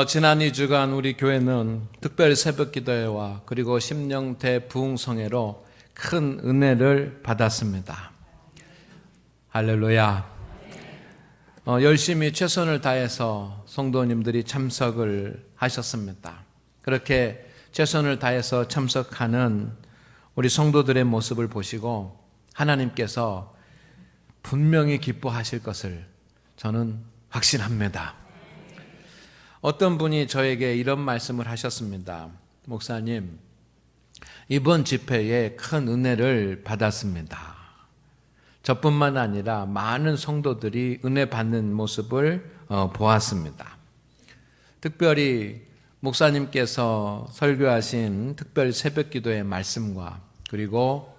지난 2주간 우리 교회는 특별 새벽 기도회와 그리고 심령대 부흥성회로 큰 은혜를 받았습니다. 할렐루야. 열심히 최선을 다해서 성도님들이 참석을 하셨습니다. 그렇게 최선을 다해서 참석하는 우리 성도들의 모습을 보시고 하나님께서 분명히 기뻐하실 것을 저는 확신합니다. 어떤 분이 저에게 이런 말씀을 하셨습니다. 목사님, 이번 집회에 큰 은혜를 받았습니다. 저뿐만 아니라 많은 성도들이 은혜 받는 모습을 보았습니다. 특별히 목사님께서 설교하신 특별 새벽기도의 말씀과 그리고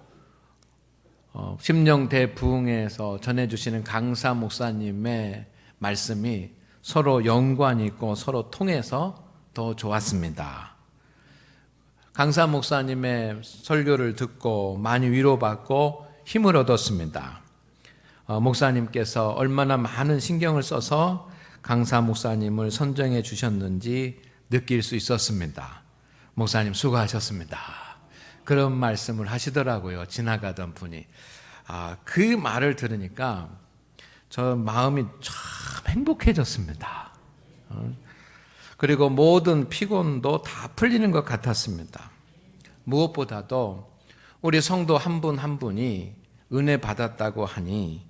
심령대 부흥회에서 전해주시는 강사 목사님의 말씀이 서로 연관이 있고 서로 통해서 더 좋았습니다. 강사 목사님의 설교를 듣고 많이 위로받고 힘을 얻었습니다. 목사님께서 얼마나 많은 신경을 써서 강사 목사님을 선정해 주셨는지 느낄 수 있었습니다. 목사님 수고하셨습니다. 그런 말씀을 하시더라고요. 지나가던 분이. 그 말을 들으니까 저 마음이 참 행복해졌습니다. 그리고 모든 피곤도 다 풀리는 것 같았습니다. 무엇보다도 우리 성도 한 분 한 분이 은혜 받았다고 하니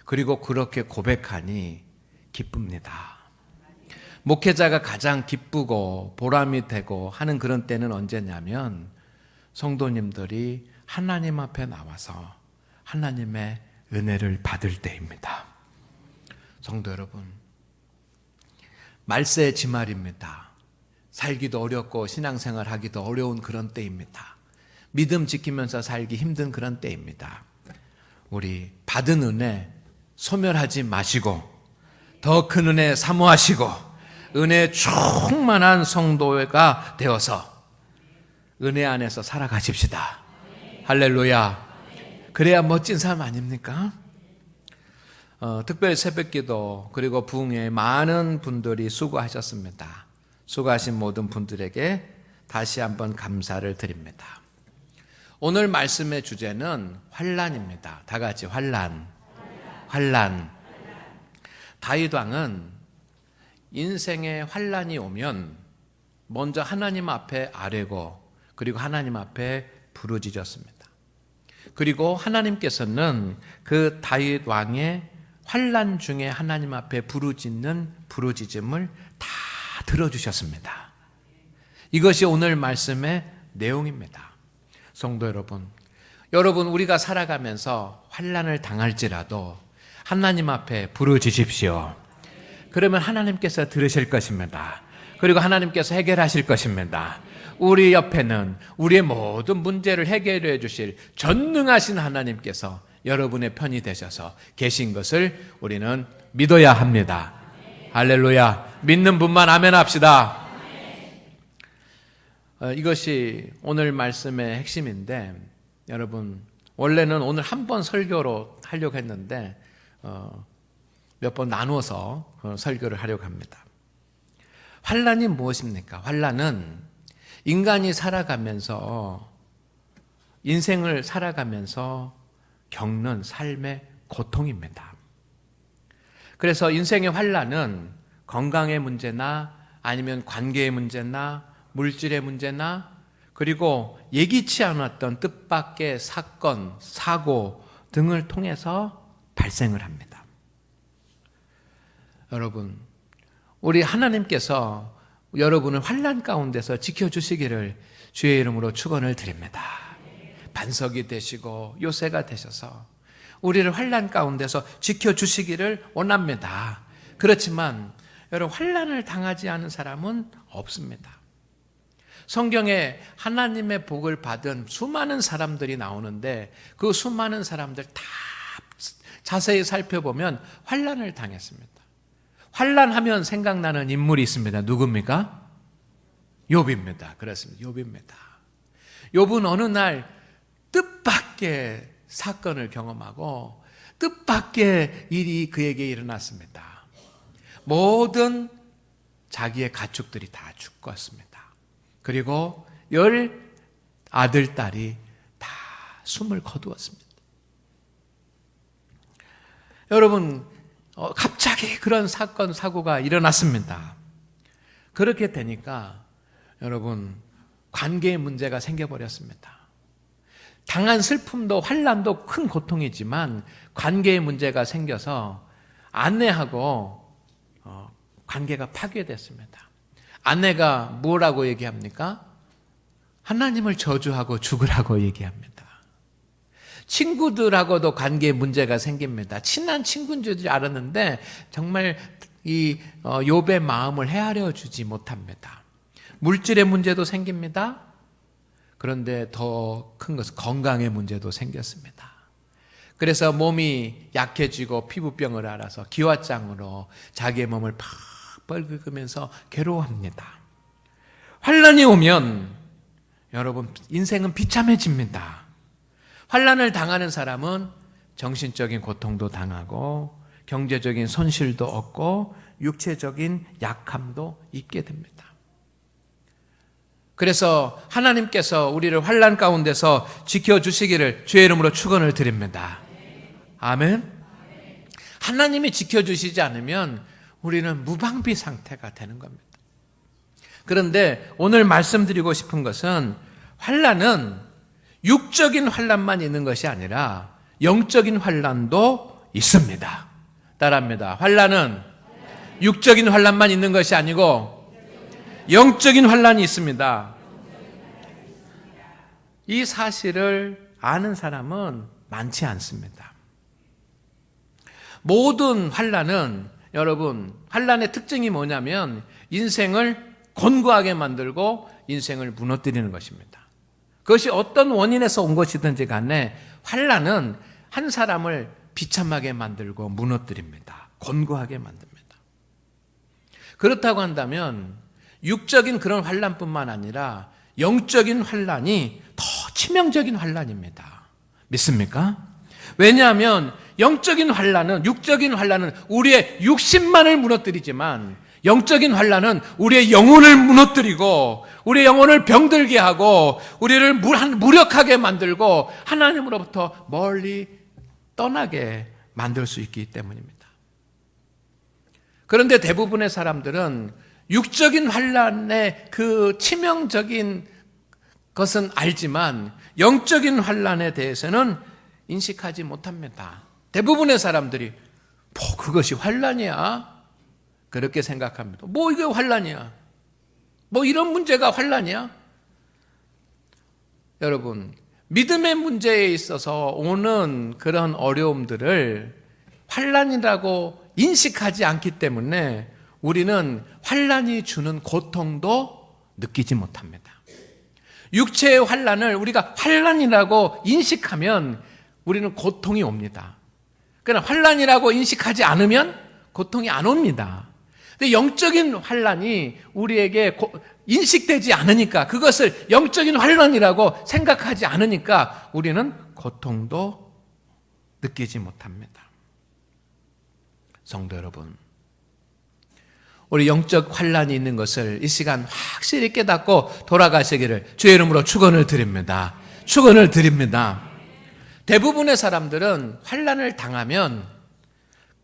그리고 그렇게 고백하니 기쁩니다. 목회자가 가장 기쁘고 보람이 되고 하는 그런 때는 언제냐면 성도님들이 하나님 앞에 나와서 하나님의 은혜를 받을 때입니다. 성도 여러분, 말세지말입니다. 살기도 어렵고 신앙생활 하기도 어려운 그런 때입니다. 믿음 지키면서 살기 힘든 그런 때입니다. 우리 받은 은혜 소멸하지 마시고 더 큰 은혜 사모하시고 은혜 충만한 성도가 되어서 은혜 안에서 살아가십시다. 할렐루야. 그래야 멋진 삶 아닙니까? 특별 새벽기도 그리고 부흥회에 많은 분들이 수고하셨습니다. 수고하신 모든 분들에게 다시 한번 감사를 드립니다. 오늘 말씀의 주제는 환난입니다. 다 같이 환난. 다윗 왕은 인생에 환난이 오면 먼저 하나님 앞에 아뢰고 그리고 하나님 앞에 부르짖었습니다. 그리고 하나님께서는 그 다윗 왕의 환난 중에 하나님 앞에 부르짖는 부르짖음을 다 들어주셨습니다. 이것이 오늘 말씀의 내용입니다. 성도 여러분 우리가 살아가면서 환난을 당할지라도 하나님 앞에 부르짖으십시오. 그러면 하나님께서 들으실 것입니다. 그리고 하나님께서 해결하실 것입니다. 우리 옆에는 우리의 모든 문제를 해결해 주실 전능하신 하나님께서 여러분의 편이 되셔서 계신 것을 우리는 믿어야 합니다. 할렐루야. 믿는 분만 아멘 합시다. 이것이 오늘 말씀의 핵심인데 여러분 원래는 오늘 한 번 설교로 하려고 했는데 몇 번 나누어서 설교를 하려고 합니다. 환난이 무엇입니까? 환난은 인간이 살아가면서 인생을 살아가면서 겪는 삶의 고통입니다. 그래서 인생의 환난은 건강의 문제나 아니면 관계의 문제나 물질의 문제나 그리고 예기치 않았던 뜻밖의 사건, 사고 등을 통해서 발생을 합니다. 여러분, 우리 하나님께서 여러분을 환난 가운데서 지켜주시기를 주의 이름으로 축원을 드립니다. 반석이 되시고 요새가 되셔서 우리를 환난 가운데서 지켜주시기를 원합니다. 그렇지만 여러분 환난을 당하지 않은 사람은 없습니다. 성경에 하나님의 복을 받은 수많은 사람들이 나오는데 그 수많은 사람들 다 자세히 살펴보면 환난을 당했습니다. 환난하면 생각나는 인물이 있습니다. 누굽니까? 욥입니다. 그렇습니다. 욥입니다. 욥은 어느 날 뜻밖의 사건을 경험하고 뜻밖의 일이 그에게 일어났습니다. 모든 자기의 가축들이 다 죽었습니다. 그리고 10 아들, 딸이 다 숨을 거두었습니다. 여러분, 갑자기 그런 사건, 사고가 일어났습니다. 그렇게 되니까 여러분, 관계의 문제가 생겨버렸습니다. 당한 슬픔도 환난도 큰 고통이지만 관계의 문제가 생겨서 아내하고 관계가 파괴됐습니다. 아내가 뭐라고 얘기합니까? 하나님을 저주하고 죽으라고 얘기합니다. 친구들하고도 관계에 문제가 생깁니다. 친한 친구인 줄 알았는데 정말 이 욥의 마음을 헤아려 주지 못합니다. 물질의 문제도 생깁니다. 그런데 더 큰 것은 건강의 문제도 생겼습니다. 그래서 몸이 약해지고 피부병을 앓아서 기와장으로 자기의 몸을 팍 뻘겋으면서 괴로워합니다. 환난이 오면 여러분, 인생은 비참해집니다. 환난을 당하는 사람은 정신적인 고통도 당하고 경제적인 손실도 얻고 육체적인 약함도 입게 됩니다. 그래서 하나님께서 우리를 환난 가운데서 지켜주시기를 주의 이름으로 축원을 드립니다. 아멘. 하나님이 지켜주시지 않으면 우리는 무방비 상태가 되는 겁니다. 그런데 오늘 말씀드리고 싶은 것은 환난은 육적인 환난만 있는 것이 아니라 영적인 환난도 있습니다. 따라합니다. 환난은 육적인 환난만 있는 것이 아니고 영적인 환난이 있습니다. 이 사실을 아는 사람은 많지 않습니다. 모든 환난은 여러분, 환난의 특징이 뭐냐면 인생을 곤고하게 만들고 인생을 무너뜨리는 것입니다. 그것이 어떤 원인에서 온 것이든지 간에 환난은 한 사람을 비참하게 만들고 무너뜨립니다. 곤고하게 만듭니다. 그렇다고 한다면 육적인 그런 환난뿐만 아니라 영적인 환난이 더 치명적인 환난입니다. 믿습니까? 왜냐하면 영적인 환난은, 육적인 환난은 우리의 육신만을 무너뜨리지만 영적인 환난은 우리의 영혼을 무너뜨리고 우리의 영혼을 병들게 하고 우리를 무력하게 만들고 하나님으로부터 멀리 떠나게 만들 수 있기 때문입니다. 그런데 대부분의 사람들은 육적인 환난의 그 치명적인 것은 알지만 영적인 환난에 대해서는 인식하지 못합니다. 대부분의 사람들이 뭐 그것이 환난이야? 그렇게 생각합니다. 뭐 이게 환난이야? 뭐 이런 문제가 환난이야? 여러분, 믿음의 문제에 있어서 오는 그런 어려움들을 환난이라고 인식하지 않기 때문에 우리는 환난이 주는 고통도 느끼지 못합니다. 육체의 환난을 우리가 환난이라고 인식하면 우리는 고통이 옵니다. 그러나 환난이라고 인식하지 않으면 고통이 안 옵니다. 근데 영적인 환난이 우리에게 인식되지 않으니까, 그것을 영적인 환난이라고 생각하지 않으니까 우리는 고통도 느끼지 못합니다. 성도 여러분, 우리 영적 환난이 있는 것을 이 시간 확실히 깨닫고 돌아가시기를 주의 이름으로 축원을 드립니다. 축원을 드립니다. 대부분의 사람들은 환난을 당하면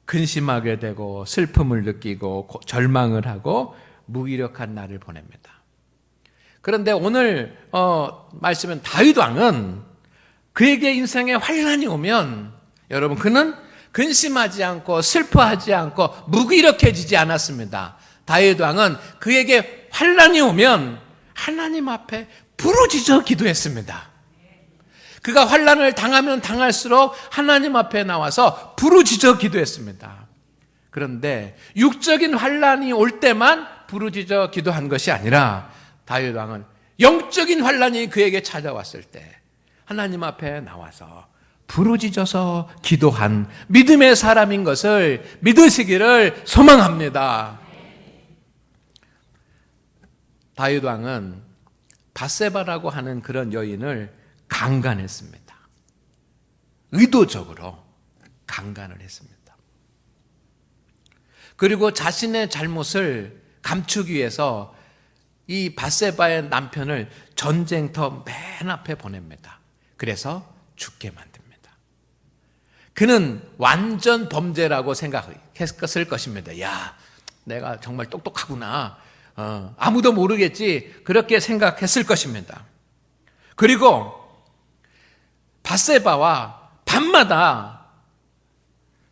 근심하게 되고 슬픔을 느끼고 절망을 하고 무기력한 날을 보냅니다. 그런데 오늘 말씀은 다윗 왕은 그에게 인생에 환난이 오면 여러분, 그는 근심하지 않고 슬퍼하지 않고 무기력해지지 않았습니다. 다윗 왕은 그에게 환난이 오면 하나님 앞에 부르짖어 기도했습니다. 그가 환난을 당하면 당할수록 하나님 앞에 나와서 부르짖어 기도했습니다. 그런데 육적인 환난이 올 때만 부르짖어 기도한 것이 아니라 다윗 왕은 영적인 환난이 그에게 찾아왔을 때 하나님 앞에 나와서 부르짖어서 기도한 믿음의 사람인 것을 믿으시기를 소망합니다. 다윗 왕은 밧세바라고 하는 그런 여인을 강간했습니다. 의도적으로 강간을 했습니다. 그리고 자신의 잘못을 감추기 위해서 이 밧세바의 남편을 전쟁터 맨 앞에 보냅니다. 그래서 죽게 만듭니다. 그는 완전 범죄라고 생각했을 것입니다. 야, 내가 정말 똑똑하구나. 아무도 모르겠지. 그렇게 생각했을 것입니다. 그리고 밧세바와 밤마다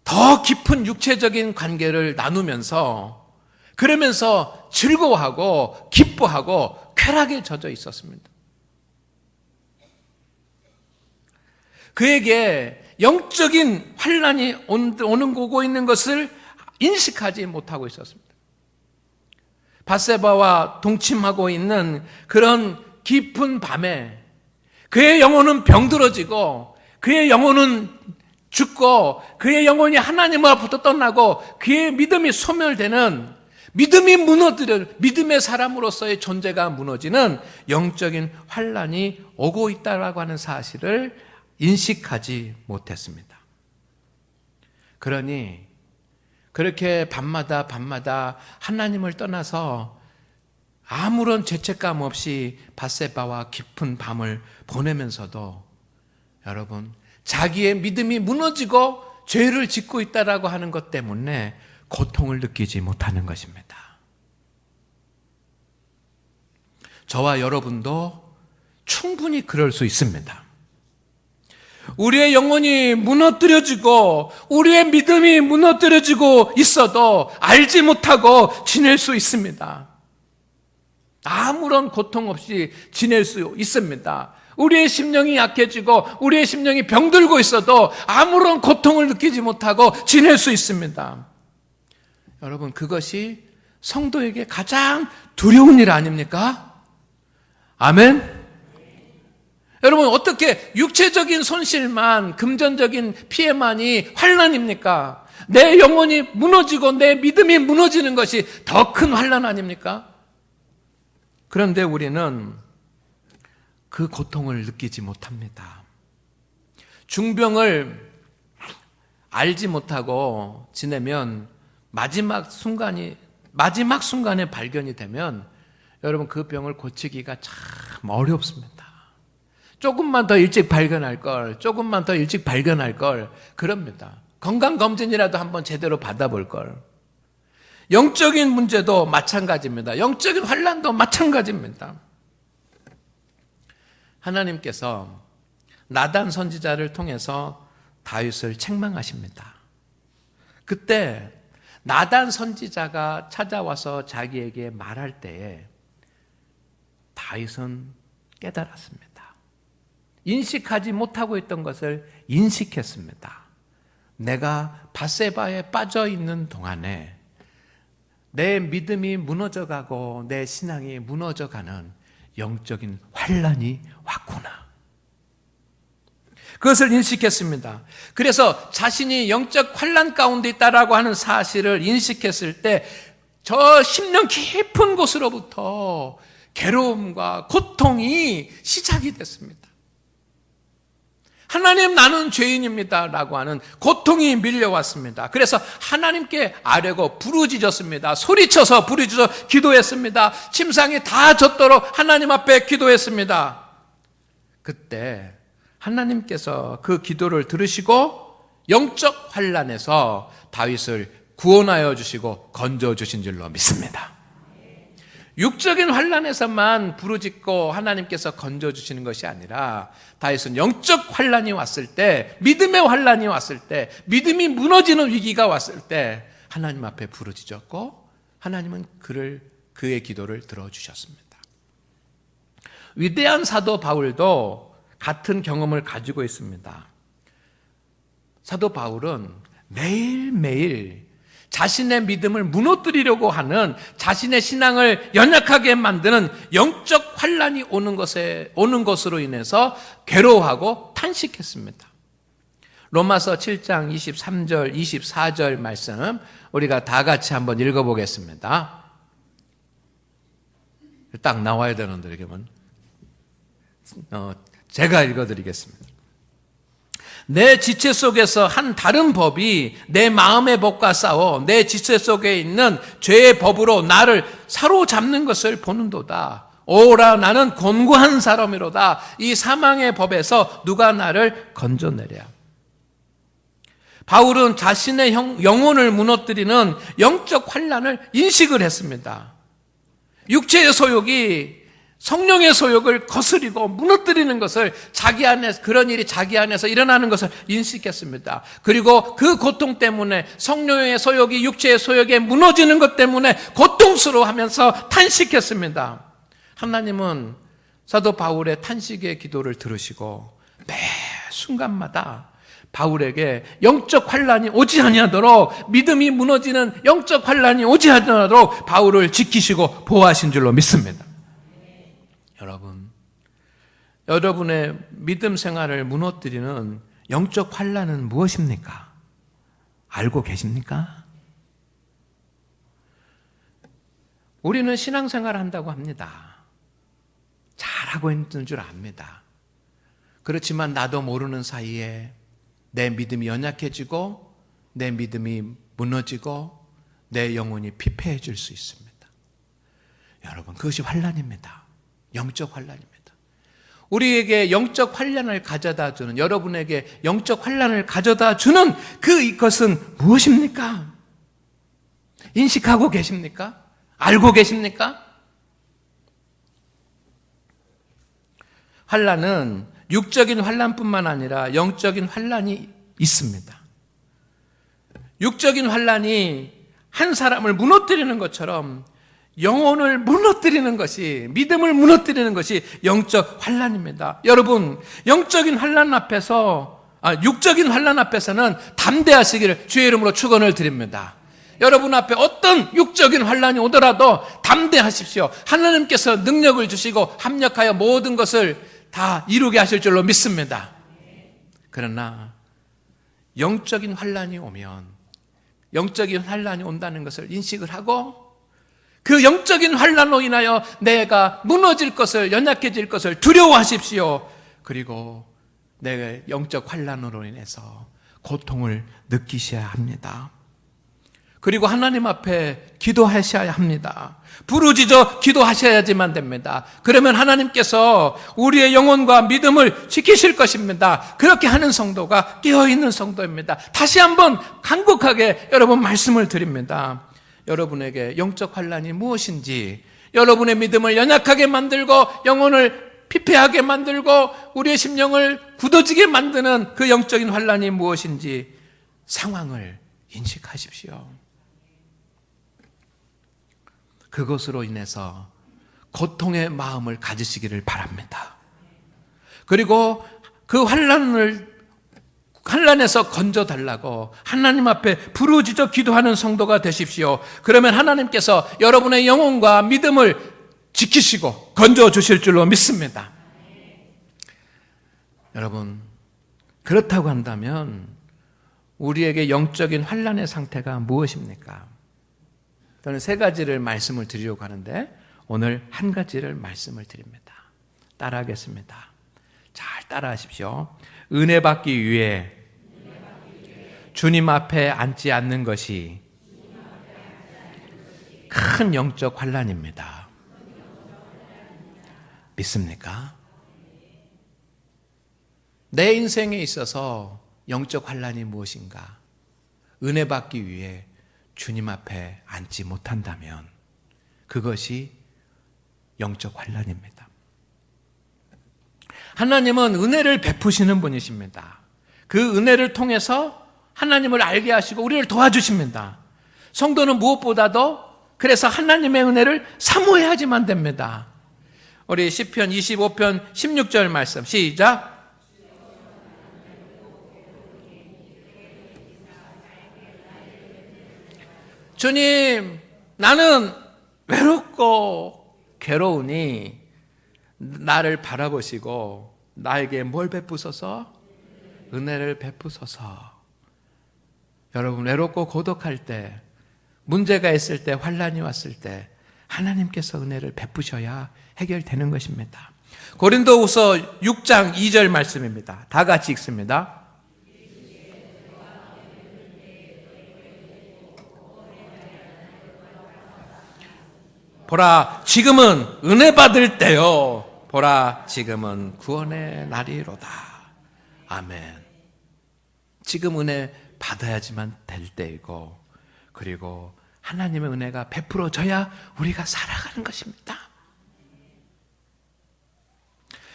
더 깊은 육체적인 관계를 나누면서 그러면서 즐거워하고 기뻐하고 쾌락에 젖어 있었습니다. 그에게 영적인 환란이 오고 있는 것을 인식하지 못하고 있었습니다. 밧세바와 동침하고 있는 그런 깊은 밤에 그의 영혼은 병들어지고 그의 영혼은 죽고 그의 영혼이 하나님으로부터 떠나고 그의 믿음이 소멸되는, 믿음이 무너뜨려 믿음의 사람으로서의 존재가 무너지는 영적인 환란이 오고 있다라고 하는 사실을 인식하지 못했습니다. 그러니 그렇게 밤마다 하나님을 떠나서 아무런 죄책감 없이 밧세바와 깊은 밤을 보내면서도 여러분, 자기의 믿음이 무너지고 죄를 짓고 있다라고 하는 것 때문에 고통을 느끼지 못하는 것입니다. 저와 여러분도 충분히 그럴 수 있습니다. 우리의 영혼이 무너뜨려지고 우리의 믿음이 무너뜨려지고 있어도 알지 못하고 지낼 수 있습니다. 아무런 고통 없이 지낼 수 있습니다. 우리의 심령이 약해지고 우리의 심령이 병들고 있어도 아무런 고통을 느끼지 못하고 지낼 수 있습니다. 여러분, 그것이 성도에게 가장 두려운 일 아닙니까? 아멘? 여러분, 어떻게 육체적인 손실만, 금전적인 피해만이 환난입니까? 내 영혼이 무너지고 내 믿음이 무너지는 것이 더 큰 환난 아닙니까? 그런데 우리는 그 고통을 느끼지 못합니다. 중병을 알지 못하고 지내면 마지막 순간에 발견이 되면 여러분, 그 병을 고치기가 참 어렵습니다. 조금만 더 일찍 발견할 걸, 조금만 더 일찍 발견할 걸, 그럽니다. 건강검진이라도 한번 제대로 받아볼 걸. 영적인 문제도 마찬가지입니다. 영적인 환난도 마찬가지입니다. 하나님께서 나단 선지자를 통해서 다윗을 책망하십니다. 그때 나단 선지자가 찾아와서 자기에게 말할 때에 다윗은 깨달았습니다. 인식하지 못하고 있던 것을 인식했습니다. 내가 밧세바에 빠져 있는 동안에 내 믿음이 무너져가고 내 신앙이 무너져가는 영적인 환란이 왔구나. 그것을 인식했습니다. 그래서 자신이 영적 환란 가운데 있다라고 하는 사실을 인식했을 때 저 심령 깊은 곳으로부터 괴로움과 고통이 시작이 됐습니다. 하나님, 나는 죄인입니다 라고 하는 고통이 밀려왔습니다. 그래서 하나님께 아뢰고 부르짖었습니다. 소리쳐서 부르짖어 기도했습니다. 침상이 다 젖도록 하나님 앞에 기도했습니다. 그때 하나님께서 그 기도를 들으시고 영적 환난에서 다윗을 구원하여 주시고 건져 주신 줄로 믿습니다. 육적인 환난에서만 부르짖고 하나님께서 건져 주시는 것이 아니라 다윗은 영적 환난이 왔을 때, 믿음의 환난이 왔을 때, 믿음이 무너지는 위기가 왔을 때 하나님 앞에 부르짖었고 하나님은 그의 기도를 들어주셨습니다. 위대한 사도 바울도 같은 경험을 가지고 있습니다. 사도 바울은 매일매일 자신의 믿음을 무너뜨리려고 하는, 자신의 신앙을 연약하게 만드는 영적 환란이 오는 것으로 인해서 괴로워하고 탄식했습니다. 로마서 7장 23절, 24절 말씀 우리가 다 같이 한번 읽어보겠습니다. 딱 나와야 되는데 이렇게만 제가 읽어드리겠습니다. 내 지체 속에서 한 다른 법이 내 마음의 법과 싸워 내 지체 속에 있는 죄의 법으로 나를 사로잡는 것을 보는도다. 오라 나는 곤고한 사람이로다. 이 사망의 법에서 누가 나를 건져내랴. 바울은 자신의 영혼을 무너뜨리는 영적 환난을 인식을 했습니다. 육체의 소욕이 성령의 소욕을 거스리고 무너뜨리는 것을 그런 일이 자기 안에서 일어나는 것을 인식했습니다. 그리고 그 고통 때문에 성령의 소욕이 육체의 소욕에 무너지는 것 때문에 고통스러워하면서 탄식했습니다. 하나님은 사도 바울의 탄식의 기도를 들으시고 매 순간마다 바울에게 영적 환난이 오지 아니하도록, 믿음이 무너지는 영적 환난이 오지 아니하도록 바울을 지키시고 보호하신 줄로 믿습니다. 여러분의 믿음 생활을 무너뜨리는 영적 환난은 무엇입니까? 알고 계십니까? 우리는 신앙생활을 한다고 합니다. 잘하고 있는 줄 압니다. 그렇지만 나도 모르는 사이에 내 믿음이 연약해지고 내 믿음이 무너지고 내 영혼이 피폐해질 수 있습니다. 여러분, 그것이 환난입니다. 영적 환난입니다. 우리에게 영적 환난을 가져다 주는, 여러분에게 영적 환난을 가져다 주는 그것은 무엇입니까? 인식하고 계십니까? 알고 계십니까? 환난은 육적인 환난뿐만 아니라 영적인 환난이 있습니다. 육적인 환난이 한 사람을 무너뜨리는 것처럼 영혼을 무너뜨리는 것이, 믿음을 무너뜨리는 것이 영적 환난입니다. 여러분, 육적인 환난 앞에서는 담대하시기를 주의 이름으로 축원을 드립니다. 여러분 앞에 어떤 육적인 환난이 오더라도 담대하십시오. 하나님께서 능력을 주시고 합력하여 모든 것을 다 이루게 하실 줄로 믿습니다. 그러나 영적인 환난이 온다는 것을 인식을 하고 그 영적인 환난으로 인하여 내가 무너질 것을, 연약해질 것을 두려워하십시오. 그리고 내 영적 환난으로 인해서 고통을 느끼셔야 합니다. 그리고 하나님 앞에 기도하셔야 합니다. 부르짖어 기도하셔야지만 됩니다. 그러면 하나님께서 우리의 영혼과 믿음을 지키실 것입니다. 그렇게 하는 성도가 깨어있는 성도입니다. 다시 한번 간곡하게 여러분 말씀을 드립니다. 여러분에게 영적 환난이 무엇인지, 여러분의 믿음을 연약하게 만들고 영혼을 피폐하게 만들고 우리의 심령을 굳어지게 만드는 그 영적인 환난이 무엇인지 상황을 인식하십시오. 그것으로 인해서 고통의 마음을 가지시기를 바랍니다. 그리고 그 환난에서 건져달라고 하나님 앞에 부르짖어 기도하는 성도가 되십시오. 그러면 하나님께서 여러분의 영혼과 믿음을 지키시고 건져주실 줄로 믿습니다. 여러분, 그렇다고 한다면 우리에게 영적인 환난의 상태가 무엇입니까? 저는 세 가지를 말씀을 드리려고 하는데 오늘 한 가지를 말씀을 드립니다. 따라하겠습니다. 잘 따라하십시오. 은혜 받기 위해 주님 앞에 앉지 않는 것이 큰 영적 환난입니다. 믿습니까? 내 인생에 있어서 영적 환난이 무엇인가? 은혜 받기 위해 주님 앞에 앉지 못한다면 그것이 영적 환난입니다. 하나님은 은혜를 베푸시는 분이십니다. 그 은혜를 통해서 하나님을 알게 하시고 우리를 도와주십니다. 성도는 무엇보다도 그래서 하나님의 은혜를 사모해야지만 됩니다. 우리 시편 25편 16절 말씀 시작. 주님, 나는 외롭고 괴로우니 나를 바라보시고 나에게 뭘 베푸소서? 은혜를 베푸소서. 여러분, 외롭고 고독할 때, 문제가 있을 때, 환난이 왔을 때 하나님께서 은혜를 베푸셔야 해결되는 것입니다. 고린도후서 6장 2절 말씀입니다. 다 같이 읽습니다. 보라, 지금은 은혜 받을 때요. 보라, 지금은 구원의 날이로다. 아멘. 지금 은혜 받아야지만 될 때이고, 그리고 하나님의 은혜가 베풀어져야 우리가 살아가는 것입니다.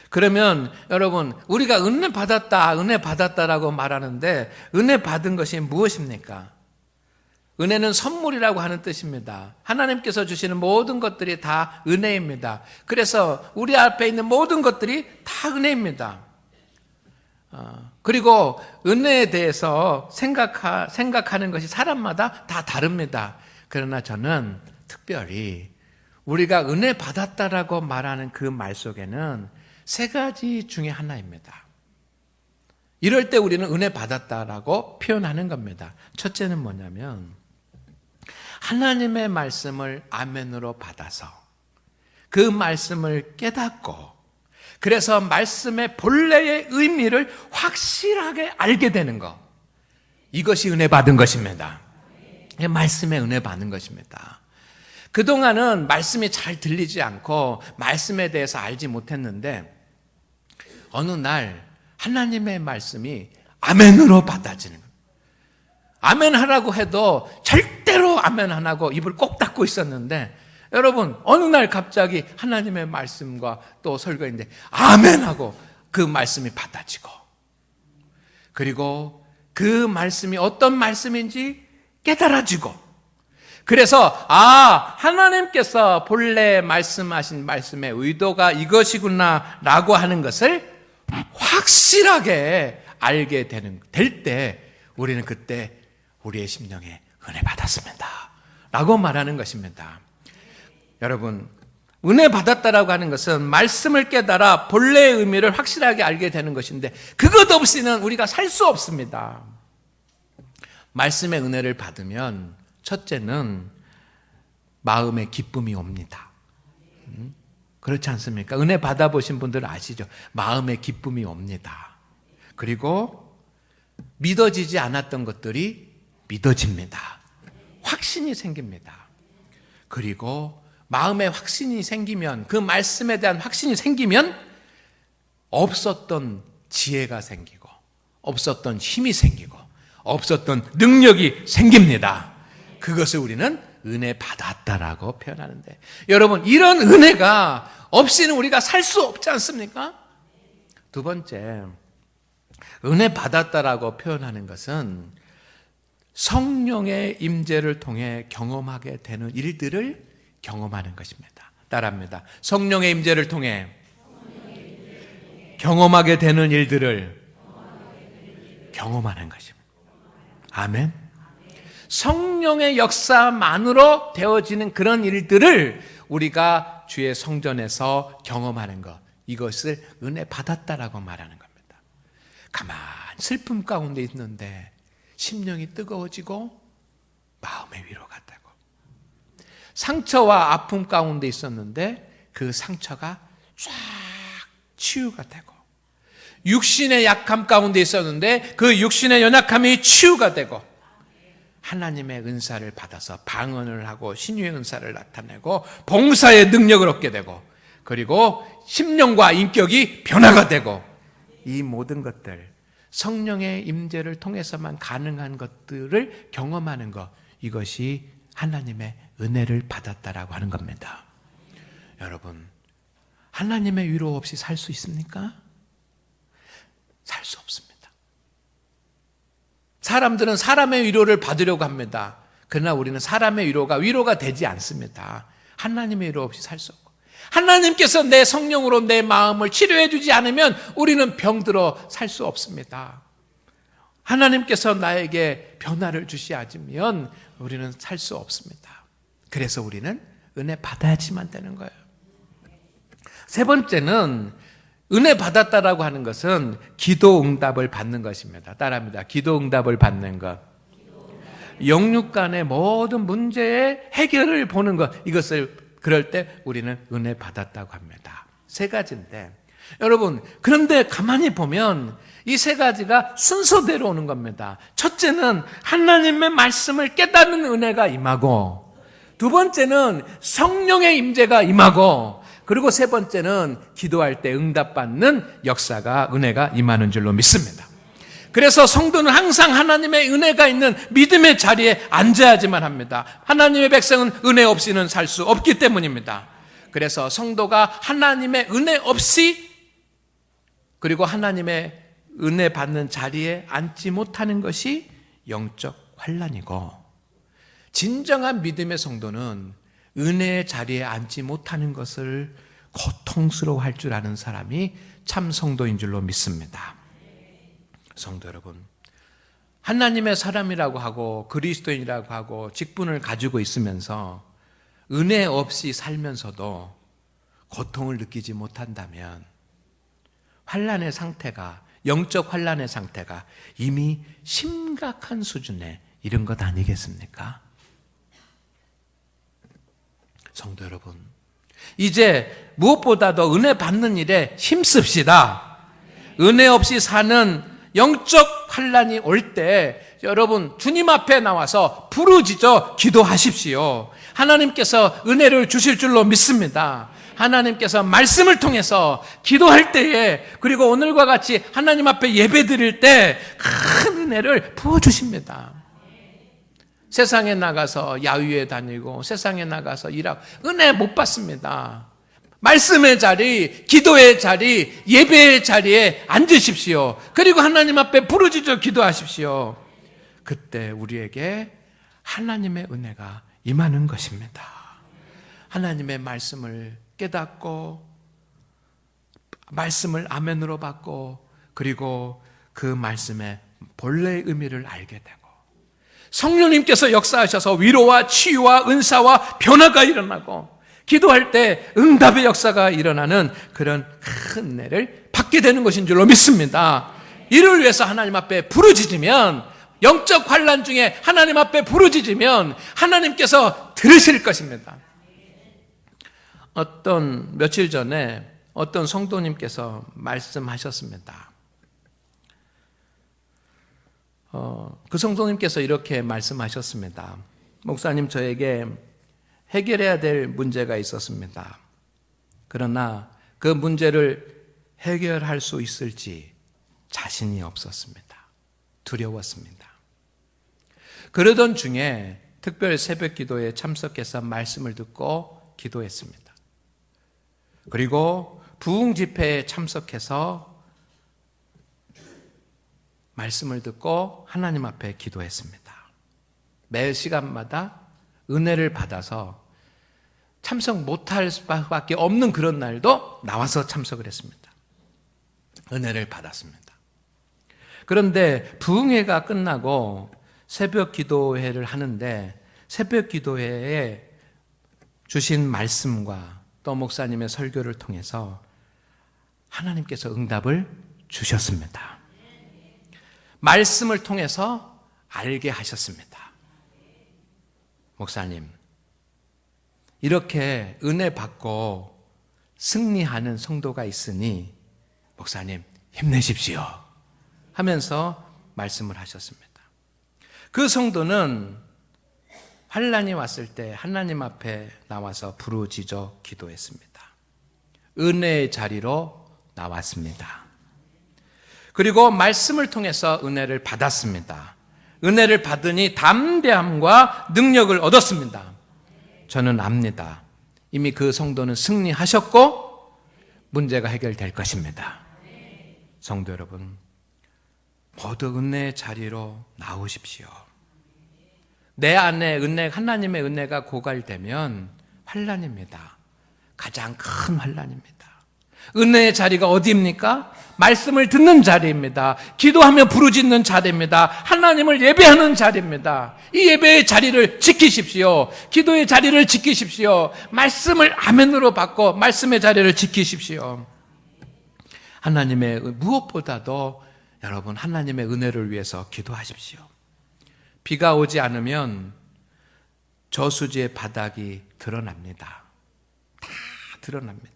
그러면 여러분, 우리가 은혜 받았다라고 말하는데, 은혜 받은 것이 무엇입니까? 은혜는 선물이라고 하는 뜻입니다. 하나님께서 주시는 모든 것들이 다 은혜입니다. 그래서 우리 앞에 있는 모든 것들이 다 은혜입니다. 그리고 은혜에 대해서 생각하는 것이 사람마다 다 다릅니다. 그러나 저는 특별히 우리가 은혜 받았다라고 말하는 그 말 속에는 세 가지 중에 하나입니다. 이럴 때 우리는 은혜 받았다라고 표현하는 겁니다. 첫째는 뭐냐면 하나님의 말씀을 아멘으로 받아서 그 말씀을 깨닫고, 그래서 말씀의 본래의 의미를 확실하게 알게 되는 것, 이것이 은혜 받은 것입니다. 말씀에 은혜 받는 것입니다. 그동안은 말씀이 잘 들리지 않고 말씀에 대해서 알지 못했는데, 어느 날 하나님의 말씀이 아멘으로 받아지는 거예요. 아멘 하라고 해도 절대로 아멘 안 하고 입을 꼭 닫고 있었는데, 여러분, 어느 날 갑자기 하나님의 말씀과 또 설교인데 아멘 하고 그 말씀이 받아지고, 그리고 그 말씀이 어떤 말씀인지 깨달아지고, 그래서 하나님께서 본래 말씀하신 말씀의 의도가 이것이구나 라고 하는 것을 확실하게 알게 될 때, 우리는 그때 우리의 심령에 은혜 받았습니다 라고 말하는 것입니다. 여러분, 은혜 받았다라고 하는 것은 말씀을 깨달아 본래의 의미를 확실하게 알게 되는 것인데, 그것 없이는 우리가 살 수 없습니다. 말씀의 은혜를 받으면 첫째는 마음의 기쁨이 옵니다. 그렇지 않습니까? 은혜 받아보신 분들은 아시죠? 마음의 기쁨이 옵니다. 그리고 믿어지지 않았던 것들이 믿어집니다. 확신이 생깁니다. 그리고 마음에 확신이 생기면, 그 말씀에 대한 확신이 생기면 없었던 지혜가 생기고, 없었던 힘이 생기고, 없었던 능력이 생깁니다. 그것을 우리는 은혜 받았다라고 표현하는데, 여러분, 이런 은혜가 없이는 우리가 살 수 없지 않습니까? 두 번째, 은혜 받았다라고 표현하는 것은 성령의 임재를 통해 경험하게 되는 일들을 경험하는 것입니다. 따라합니다. 성령의 임재를 통해 경험하게 되는 일들을 경험하는 것입니다. 아멘. 성령의 역사만으로 되어지는 그런 일들을 우리가 주의 성전에서 경험하는 것, 이것을 은혜 받았다라고 말하는 겁니다. 가만 슬픔 가운데 있는데 심령이 뜨거워지고 마음의 위로가 되고, 상처와 아픔 가운데 있었는데 그 상처가 쫙 치유가 되고, 육신의 약함 가운데 있었는데 그 육신의 연약함이 치유가 되고, 하나님의 은사를 받아서 방언을 하고 신유의 은사를 나타내고 봉사의 능력을 얻게 되고, 그리고 심령과 인격이 변화가 되고, 이 모든 것들, 성령의 임재를 통해서만 가능한 것들을 경험하는 것, 이것이 하나님의 은혜를 받았다라고 하는 겁니다. 여러분, 하나님의 위로 없이 살 수 있습니까? 살 수 없습니다. 사람들은 사람의 위로를 받으려고 합니다. 그러나 우리는 사람의 위로가 되지 않습니다. 하나님의 위로 없이 살 수 없고, 하나님께서 내 성령으로 내 마음을 치료해 주지 않으면 우리는 병들어 살 수 없습니다. 하나님께서 나에게 변화를 주시 않으면 우리는 살 수 없습니다. 그래서 우리는 은혜 받아야지만 되는 거예요. 세 번째는, 은혜 받았다라고 하는 것은 기도 응답을 받는 것입니다. 따라합니다. 기도 응답을 받는 것. 영육 간의 모든 문제의 해결을 보는 것, 이것을 그럴 때 우리는 은혜 받았다고 합니다. 세 가지인데, 여러분, 그런데 가만히 보면 이 세 가지가 순서대로 오는 겁니다. 첫째는 하나님의 말씀을 깨닫는 은혜가 임하고, 두 번째는 성령의 임재가 임하고, 그리고 세 번째는 기도할 때 응답받는 역사가, 은혜가 임하는 줄로 믿습니다. 그래서 성도는 항상 하나님의 은혜가 있는 믿음의 자리에 앉아야지만 합니다. 하나님의 백성은 은혜 없이는 살 수 없기 때문입니다. 그래서 성도가 하나님의 은혜 없이, 그리고 하나님의 은혜 받는 자리에 앉지 못하는 것이 영적 환난이고, 진정한 믿음의 성도는 은혜의 자리에 앉지 못하는 것을 고통스러워할 줄 아는 사람이 참 성도인 줄로 믿습니다. 성도 여러분, 하나님의 사람이라고 하고 그리스도인이라고 하고 직분을 가지고 있으면서 은혜 없이 살면서도 고통을 느끼지 못한다면 환난의 상태가, 영적 환난의 상태가 이미 심각한 수준에 이른 것 아니겠습니까? 성도 여러분, 이제 무엇보다도 은혜 받는 일에 힘씁시다. 은혜 없이 사는 영적 환난이 올 때 여러분 주님 앞에 나와서 부르짖어 기도하십시오. 하나님께서 은혜를 주실 줄로 믿습니다. 하나님께서 말씀을 통해서 기도할 때에, 그리고 오늘과 같이 하나님 앞에 예배 드릴 때 큰 은혜를 부어주십니다. 세상에 나가서 야유회 다니고 세상에 나가서 일하고 은혜 못 받습니다. 말씀의 자리, 기도의 자리, 예배의 자리에 앉으십시오. 그리고 하나님 앞에 부르짖어 기도하십시오. 그때 우리에게 하나님의 은혜가 임하는 것입니다. 하나님의 말씀을 깨닫고 말씀을 아멘으로 받고, 그리고 그 말씀의 본래의 의미를 알게 되고, 성령님께서 역사하셔서 위로와 치유와 은사와 변화가 일어나고, 기도할 때 응답의 역사가 일어나는 그런 큰 은혜를 받게 되는 것인 줄로 믿습니다. 이를 위해서 하나님 앞에 부르짖으면, 영적 환난 중에 하나님 앞에 부르짖으면 하나님께서 들으실 것입니다. 며칠 전에 어떤 성도님께서 말씀하셨습니다. 그 성도님께서 이렇게 말씀하셨습니다. 목사님, 저에게 해결해야 될 문제가 있었습니다. 그러나 그 문제를 해결할 수 있을지 자신이 없었습니다. 두려웠습니다. 그러던 중에 특별 새벽 기도에 참석해서 말씀을 듣고 기도했습니다. 그리고 부흥 집회에 참석해서 말씀을 듣고 하나님 앞에 기도했습니다. 매 시간마다 은혜를 받아서 참석 못할 수밖에 없는 그런 날도 나와서 참석을 했습니다. 은혜를 받았습니다. 그런데 부흥회가 끝나고 새벽 기도회를 하는데, 새벽 기도회에 주신 말씀과 또 목사님의 설교를 통해서 하나님께서 응답을 주셨습니다. 말씀을 통해서 알게 하셨습니다. 목사님, 이렇게 은혜 받고 승리하는 성도가 있으니 목사님 힘내십시오 하면서 말씀을 하셨습니다. 그 성도는 환난이 왔을 때 하나님 앞에 나와서 부르짖어 기도했습니다. 은혜의 자리로 나왔습니다. 그리고 말씀을 통해서 은혜를 받았습니다. 은혜를 받으니 담대함과 능력을 얻었습니다. 저는 압니다. 이미 그 성도는 승리하셨고 문제가 해결될 것입니다. 성도 여러분, 모두 은혜의 자리로 나오십시오. 내 안에 하나님의 은혜가 고갈되면 환난입니다. 가장 큰 환난입니다. 은혜의 자리가 어디입니까? 말씀을 듣는 자리입니다. 기도하며 부르짖는 자리입니다. 하나님을 예배하는 자리입니다. 이 예배의 자리를 지키십시오. 기도의 자리를 지키십시오. 말씀을 아멘으로 받고 말씀의 자리를 지키십시오. 하나님의 무엇보다도 여러분 하나님의 은혜를 위해서 기도하십시오. 비가 오지 않으면 저수지의 바닥이 드러납니다. 다 드러납니다.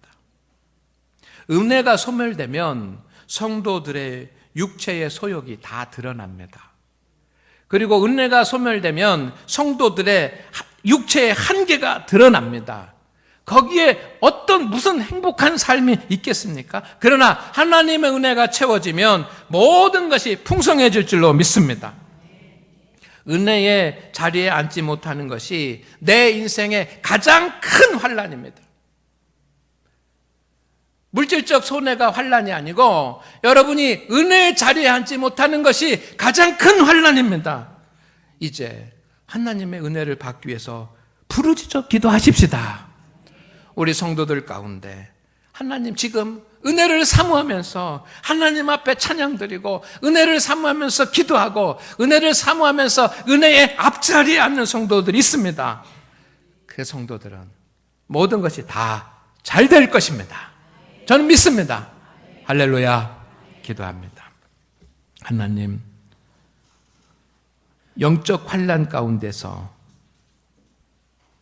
은혜가 소멸되면 성도들의 육체의 소욕이 다 드러납니다. 그리고 은혜가 소멸되면 성도들의 육체의 한계가 드러납니다. 거기에 무슨 행복한 삶이 있겠습니까? 그러나 하나님의 은혜가 채워지면 모든 것이 풍성해질 줄로 믿습니다. 은혜의 자리에 앉지 못하는 것이 내 인생의 가장 큰 환난입니다. 물질적 손해가 환난이 아니고 여러분이 은혜의 자리에 앉지 못하는 것이 가장 큰 환난입니다. 이제 하나님의 은혜를 받기 위해서 부르짖어 기도하십시다. 우리 성도들 가운데 하나님 지금 은혜를 사모하면서 하나님 앞에 찬양드리고 은혜를 사모하면서 기도하고 은혜를 사모하면서 은혜의 앞자리에 앉는 성도들이 있습니다. 그 성도들은 모든 것이 다 잘 될 것입니다. 저는 믿습니다. 할렐루야. 기도합니다. 하나님, 영적 환난 가운데서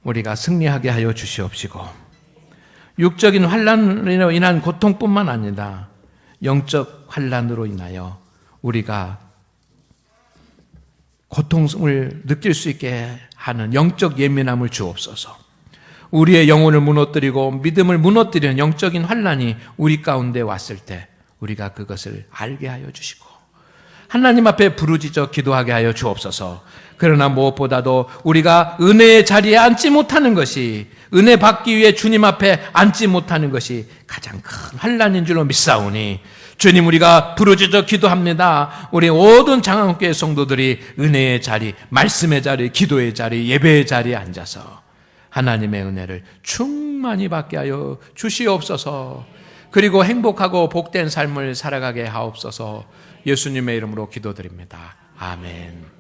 우리가 승리하게 하여 주시옵시고 육적인 환난으로 인한 고통뿐만 아니라 영적 환난으로 인하여 우리가 고통을 느낄 수 있게 하는 영적 예민함을 주옵소서. 우리의 영혼을 무너뜨리고 믿음을 무너뜨리는 영적인 환난이 우리 가운데 왔을 때 우리가 그것을 알게 하여 주시고 하나님 앞에 부르짖어 기도하게 하여 주옵소서. 그러나 무엇보다도 우리가 은혜의 자리에 앉지 못하는 것이, 은혜 받기 위해 주님 앞에 앉지 못하는 것이 가장 큰 환난인 줄로 믿사오니 주님, 우리가 부르짖어 기도합니다. 우리 모든 장안교회 성도들이 은혜의 자리, 말씀의 자리, 기도의 자리, 예배의 자리에 앉아서 하나님의 은혜를 충만히 받게 하여 주시옵소서. 그리고 행복하고 복된 삶을 살아가게 하옵소서. 예수님의 이름으로 기도드립니다. 아멘.